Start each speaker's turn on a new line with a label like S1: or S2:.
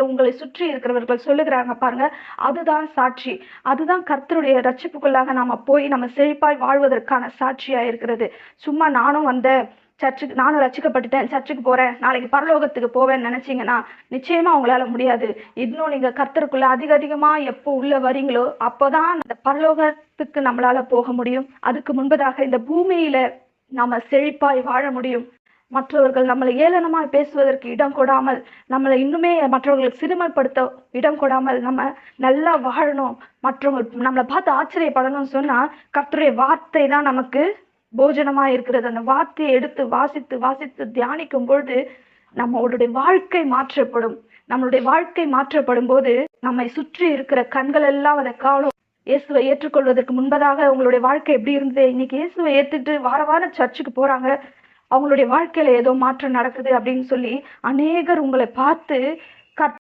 S1: உங்களை சுற்றி இருக்கிறவர்கள் சொல்லுகிறாங்க பாருங்க, அதுதான் சாட்சி. அதுதான் கர்த்தருடைய ரட்சிப்புக்குள்ளாக நாம போய் நம்ம செழிப்பாய் வாழ்வதற்கான சாட்சியா இருக்கிறது. சும்மா நானும் வந்தேன், சர்ச்சுக்கு நானும் ரட்சிக்கப்பட்டுட்டேன், சர்ச்சுக்கு போறேன், நாளைக்கு பரலோகத்துக்கு போவேன்னு நினைச்சீங்கன்னா நிச்சயமா உங்களால முடியாது. இன்னும் நீங்க கர்த்தருக்குள்ள அதிகமா எப்போ உள்ள வரீங்களோ அப்போதான் அந்த பரலோகத்துக்கு நம்மளால போக முடியும். அதுக்கு முன்பதாக இந்த பூமியில நாம செழிப்பாய் வாழ முடியும். மற்றவர்கள் நம்மளை ஏளனமாய் பேசுவதற்கு இடம் கொடாமல், நம்மளை இன்னுமே மற்றவர்களுக்கு சிறுமைப்படுத்த இடம் கொடாமல் நம்ம நல்லா வாழணும், மற்றவங்க நம்மளை பார்த்து ஆச்சரியப்படணும்னு சொன்னா கர்த்தருடைய வார்த்தை தான் நமக்கு போஜனமா இருக்கிறது. அந்த வார்த்தையை எடுத்து வாசித்து வாசித்து தியானிக்கும் பொழுது நம்மளுடைய வாழ்க்கை மாற்றப்படும். நம்மளுடைய வாழ்க்கை மாற்றப்படும் போது நம்மை சுற்றி இருக்கிற கண்கள் எல்லாம் அதை காணும். இயேசுவை ஏற்றுக்கொள்வதற்கு முன்பதாக உங்களுடைய வாழ்க்கை எப்படி இருந்தது, இன்னைக்கு இயேசுவை ஏத்துட்டு வாரம் சர்ச்சுக்கு போறாங்க, அவங்களுடைய வாழ்க்கையில ஏதோ மாற்றம் நடக்குது அப்படின்னு சொல்லி அநேகர் உங்களை பார்த்து